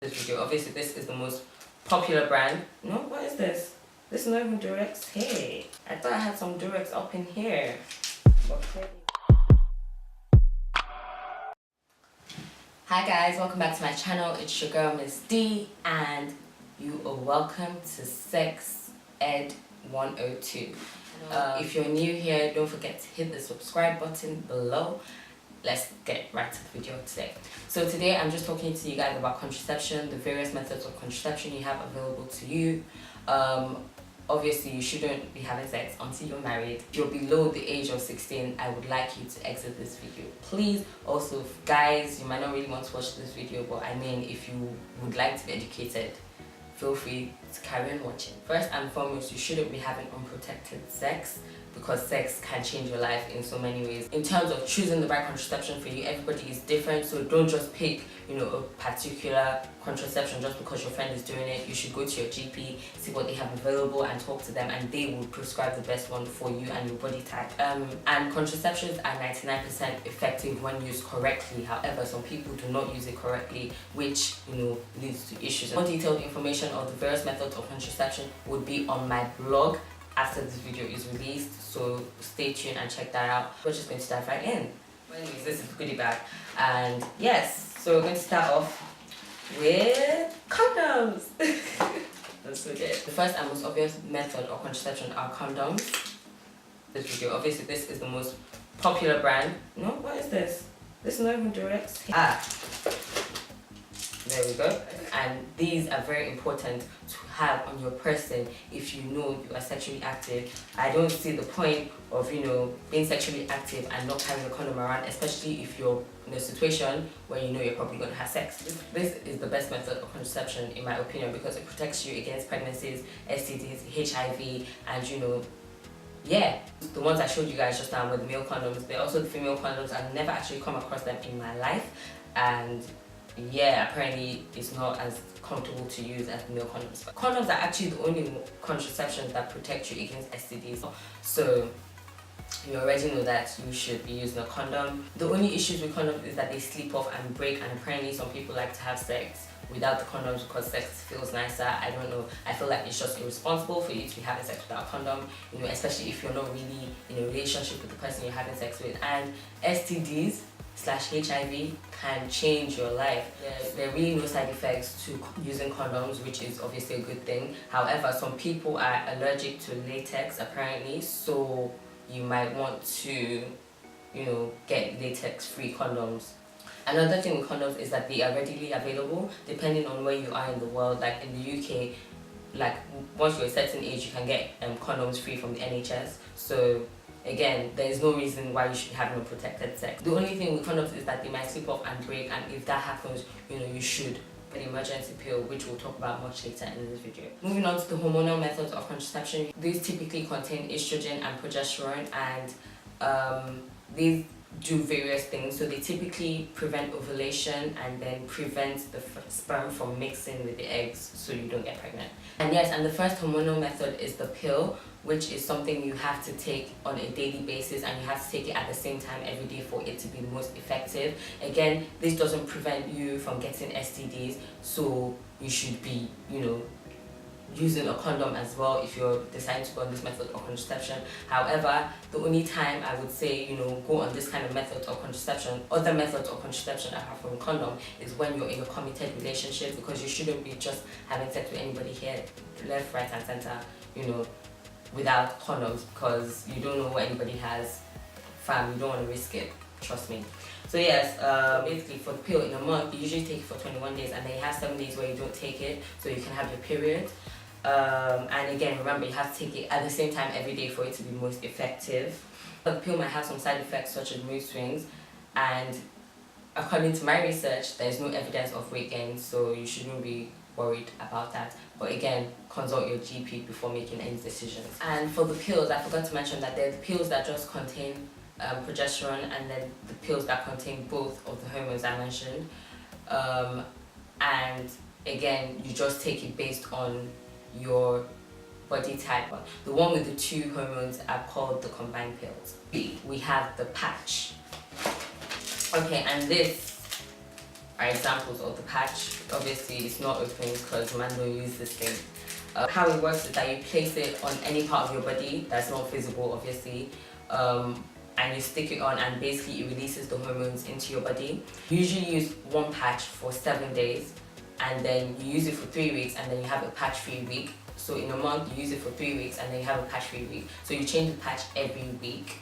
This video, obviously this is the most popular brand. No, what is this? This is not even Durex. Hey, I thought I had some Durex up in here. Okay. Hi guys, welcome back to my channel. It's your girl Miss D and you are welcome to Sex Ed 102. If you're new here, don't forget to hit the subscribe button below. Let's get right to the video today. So today I'm just talking to you guys about contraception, the various methods of contraception you have available to you. Obviously you shouldn't be having sex until you're married. If you're below the age of 16, I would like you to exit this video. Please, also guys, you might not really want to watch this video, but I mean if you would like to be educated, feel free to carry on watching. First and foremost, you shouldn't be having unprotected sex because sex can change your life in so many ways. In terms of choosing the right contraception for you, everybody is different, so don't just pick, a particular contraception just because your friend is doing it. You should go to your GP, see what they have available and talk to them, and they will prescribe the best one for you and your body type. And contraceptions are 99% effective when used correctly. However, some people do not use it correctly, which leads to issues. More detailed information of the various methods of contraception would be on my blog after this video is released, so stay tuned and check that out. We're just going to dive right in. Anyways, this is the goodie bag, and yes, so we're going to start off with condoms. That's so good. The first and most obvious method of contraception are condoms. This video, obviously this is the most popular brand. No, what is this? This is not even Durex. There we go. And these are very important to have on your person if you know you are sexually active. I don't see the point of being sexually active and not having a condom around, especially if you're in a situation where you're probably going to have sex. This is the best method of contraception in my opinion because it protects you against pregnancies, STDs, HIV, and yeah, the ones I showed you guys just now were the male condoms. They're also the female condoms. I've never actually come across them in my life, and yeah, apparently it's not as comfortable to use as the male condoms. But condoms are actually the only contraception that protect you against STDs. So you already know that you should be using a condom. The only issues with condoms is that they slip off and break, and apparently some people like to have sex without the condoms because sex feels nicer. I don't know. I feel like it's just irresponsible for you to be having sex without a condom, especially if you're not really in a relationship with the person you're having sex with. And STDs/HIV can change your life. There are really no side effects to using condoms, which is obviously a good thing. However, some people are allergic to latex apparently, so you might want to get latex-free condoms. Another thing with condoms is that they are readily available depending on where you are in the world. Like in the UK, like once you're a certain age, you can get condoms free from the NHS. So again, there is no reason why you should be having unprotected sex. The only thing with condoms is that they might slip off and break, and if that happens, you should an emergency pill, which we'll talk about much later in this video. Moving on to the hormonal methods of contraception. These typically contain estrogen and progesterone, and these do various things. So they typically prevent ovulation and then prevent the sperm from mixing with the eggs so you don't get pregnant. And yes, and the first hormonal method is the pill, which is something you have to take on a daily basis, and you have to take it at the same time every day for it to be most effective. Again, this doesn't prevent you from getting STDs, so you should be using a condom as well if you're deciding to go on this method of contraception. However, the only time I would say go on this kind of method of contraception, other methods of contraception apart from condom, is when you're in a committed relationship, because you shouldn't be just having sex with anybody here, left, right and center, without condoms, because you don't know what anybody has. Fam, you don't want to risk it, trust me. So yes, basically for the pill, in a month you usually take it for 21 days, and then you have 7 days where you don't take it, so you can have your period. And again, remember, you have to take it at the same time every day for it to be most effective. But the pill might have some side effects such as mood swings, and according to my research, there's no evidence of weight gain, so you shouldn't be worried about that. But again, consult your GP before making any decisions. And for the pills, I forgot to mention that there are the pills that just contain progesterone, and then the pills that contain both of the hormones I mentioned. And again, you just take it based on your body type. The one with the two hormones are called the combined pills. We have the patch. Okay, and this are examples of the patch. Obviously it's not open because man don't use this thing. How it works is that you place it on any part of your body that's not visible, obviously, and you stick it on, and basically it releases the hormones into your body. You usually use one patch for 7 days, and then you use it for 3 weeks, and then you have a patch-free week. So in a month you use it for 3 weeks, and then you have a patch-free week. So you change the patch every week,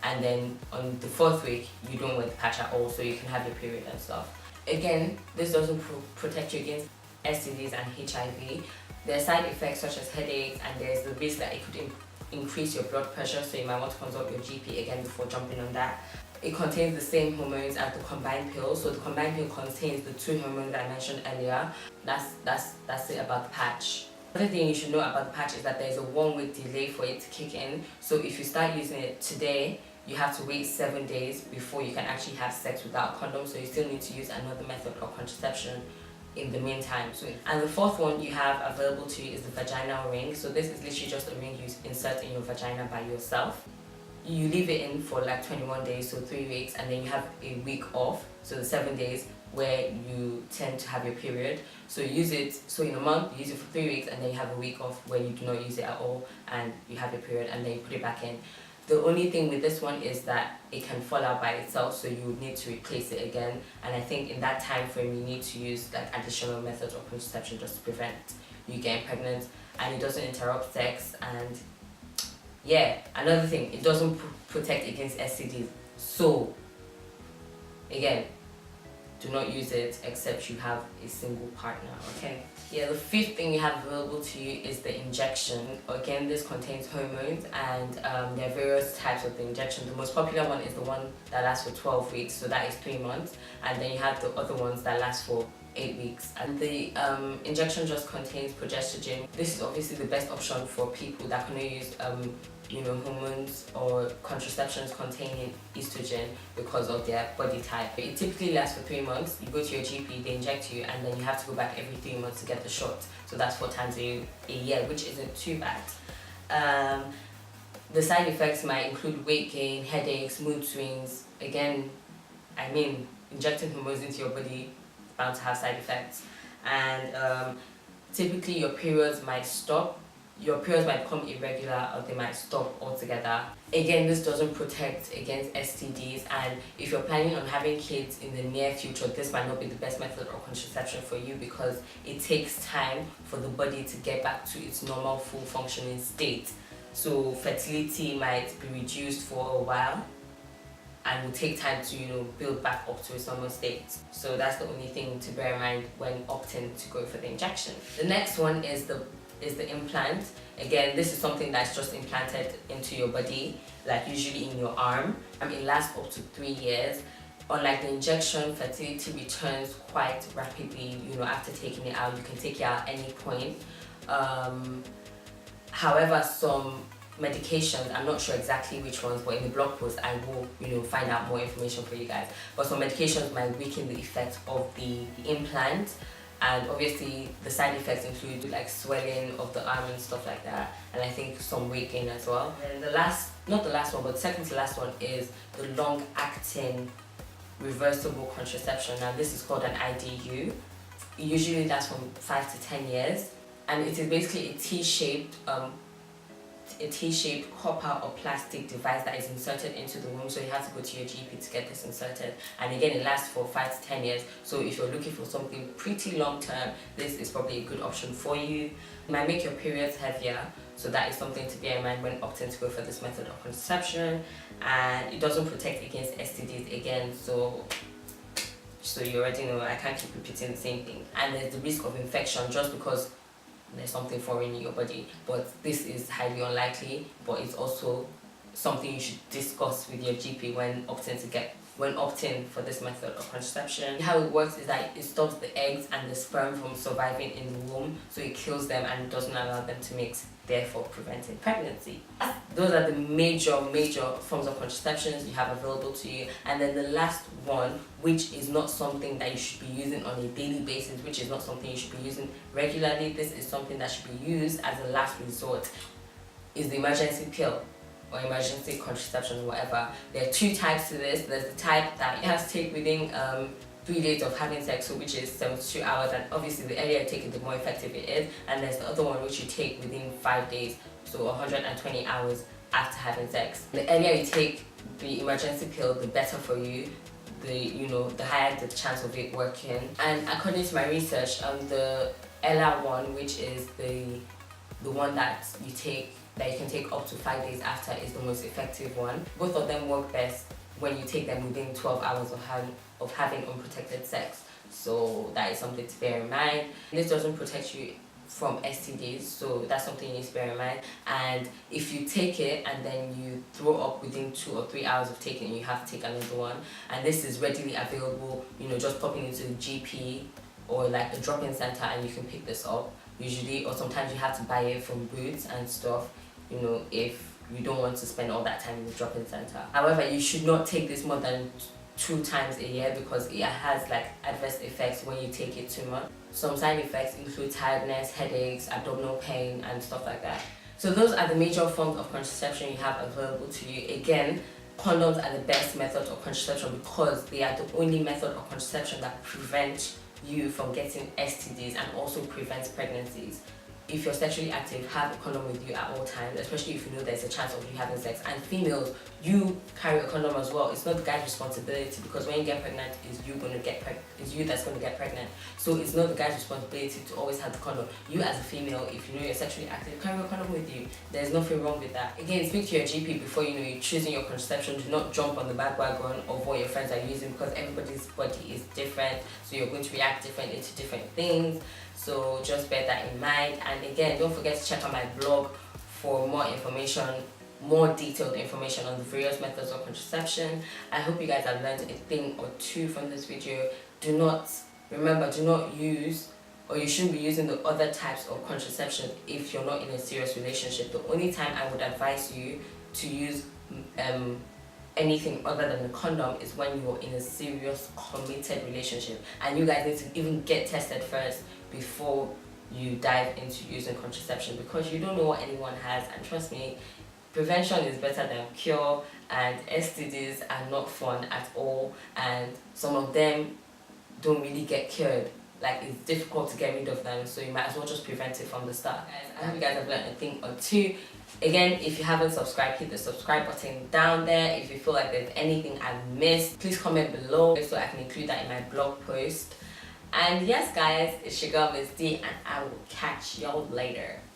and then on the 4th week you don't wear the patch at all, so you can have your period and stuff. Again, this doesn't protect you against STDs and HIV. There are side effects such as headaches, and there's the risk that it could increase your blood pressure, so you might want to consult your GP again before jumping on that. It contains the same hormones as the combined pill, so the combined pill contains the 2 hormones that I mentioned earlier. That's it about the patch. Another thing you should know about the patch is that there's a 1-week delay for it to kick in. So if you start using it today, you have to wait 7 days before you can actually have sex without a condom, so you still need to use another method of contraception in the meantime. And the 4th one you have available to you is the vaginal ring. So this is literally just a ring you insert in your vagina by yourself. You leave it in for like 21 days, so 3 weeks, and then you have a week off, so the 7 days where you tend to have your period. So you use it, so in a month you use it for 3 weeks, and then you have a week off where you do not use it at all, and you have your period, and then you put it back in. The only thing with this one is that it can fall out by itself, so you would need to replace it again. And I think in that time frame you need to use like additional methods of contraception just to prevent you getting pregnant, and it doesn't interrupt sex. And yeah, another thing, it doesn't protect against STDs. So again, do not use it except you have a single partner, okay? Yeah, the 5th thing you have available to you is the injection. Again, this contains hormones, and there are various types of the injection. The most popular one is the one that lasts for 12 weeks, so that is 3 months. And then you have the other ones that last for 8 weeks. And the injection just contains progesterone. This is obviously the best option for people that cannot use hormones or contraceptions containing estrogen because of their body type. It typically lasts for 3 months. You go to your GP, they inject you, and then you have to go back every 3 months to get the shot. So that's 4 times a year, which isn't too bad. The side effects might include weight gain, headaches, mood swings. Again, I mean, injecting hormones into your body is bound to have side effects. And typically your periods might stop. Your periods might become irregular, or they might stop altogether. Again, this doesn't protect against STDs, and if you're planning on having kids in the near future, this might not be the best method of contraception for you, because it takes time for the body to get back to its normal full functioning state. So fertility might be reduced for a while, and will take time to build back up to its normal state. So that's the only thing to bear in mind when opting to go for the injection. The next one is the implant. Again, this is something that's just implanted into your body, like usually in your arm. It lasts up to 3 years. Unlike the injection, fertility returns quite rapidly. After taking it out, you can take it out at any point. However, some medications, I'm not sure exactly which ones, but in the blog post I will find out more information for you guys. But some medications might weaken the effect of the implant. And obviously the side effects include like swelling of the arm and stuff like that, and I think some weight gain as well. And not the last one, but the second to last one is the long-acting reversible contraception. Now this is called an IDU. It usually lasts from 5 to 10 years, and it is basically a T-shaped copper or plastic device that is inserted into the womb. So you have to go to your GP to get this inserted, and again it lasts for 5 to 10 years. So if you're looking for something pretty long term, this is probably a good option for you. It might make your periods heavier, so that is something to bear in mind when opting to go for this method of contraception. And it doesn't protect against STDs again, so you already know I can't keep repeating the same thing. And there's the risk of infection just because there's something foreign in your body, but this is highly unlikely. But it's also something you should discuss with your GP when opting for this method of contraception. How it works is that it stops the eggs and the sperm from surviving in the womb, so it kills them and doesn't allow them to mix, therefore preventing pregnancy. Those are the major forms of contraceptions you have available to you. And then the last one, which is not something that you should be using on a daily basis, which is not something you should be using regularly, this is something that should be used as a last resort, is the emergency pill or emergency contraception or whatever. There are 2 types to this. There's the type that you have to take within 3 days of having sex, so which is 72 hours, and obviously the earlier you take it, the more effective it is. And there's the other one which you take within 5 days, so 120 hours after having sex. The earlier you take the emergency pill, the better for you, the higher the chance of it working. And according to my research, the earlier one, which is the one that you can take up to 5 days after, is the most effective one. Both of them work best when you take them within 12 hours of having unprotected sex. So that is something to bear in mind. This doesn't protect you from STDs, so that's something you need to bear in mind. And if you take it and then you throw up within 2 or 3 hours of taking it, you have to take another one. And this is readily available, just popping into the GP or like a drop-in center, and you can pick this up usually, or sometimes you have to buy it from Boots and stuff, if you don't want to spend all that time in the drop-in center. However, you should not take this more than 2 times a year, because it has like adverse effects when you take it too much. Some side effects include tiredness, headaches, abdominal pain, and stuff like that. So those are the major forms of contraception you have available to you. Again, condoms are the best method of contraception because they are the only method of contraception that prevents you from getting STDs and also prevents pregnancies. If you're sexually active, have a condom with you at all times, especially if you know there's a chance of you having sex. And females, you carry a condom as well. It's not the guy's responsibility, because when you get pregnant, it's you that's going to get pregnant. So it's not the guy's responsibility to always have the condom. You as a female, if you know you're sexually active, carry a condom with you. There's nothing wrong with that. Again, speak to your GP before you're choosing your contraception. Do not jump on the bandwagon of what your friends are using, because everybody's body is different, so you're going to react differently to different things. So just bear that in mind. And again, don't forget to check out my blog for more information, more detailed information on the various methods of contraception. I hope you guys have learned a thing or two from this video. Do not use, or you shouldn't be using, the other types of contraception if you're not in a serious relationship. The only time I would advise you to use anything other than the condom is when you're in a serious committed relationship, and you guys need to even get tested first before you dive into using contraception, because you don't know what anyone has. And trust me, prevention is better than cure, and STDs are not fun at all, and some of them don't really get cured. Like, it's difficult to get rid of them, so you might as well just prevent it from the start. I hope you guys have learned a thing or two. Again, if you haven't subscribed, hit the subscribe button down there. If you feel like there's anything I've missed, please comment below so I can include that in my blog post. And yes guys, it's your girl Miss D, and I will catch y'all later.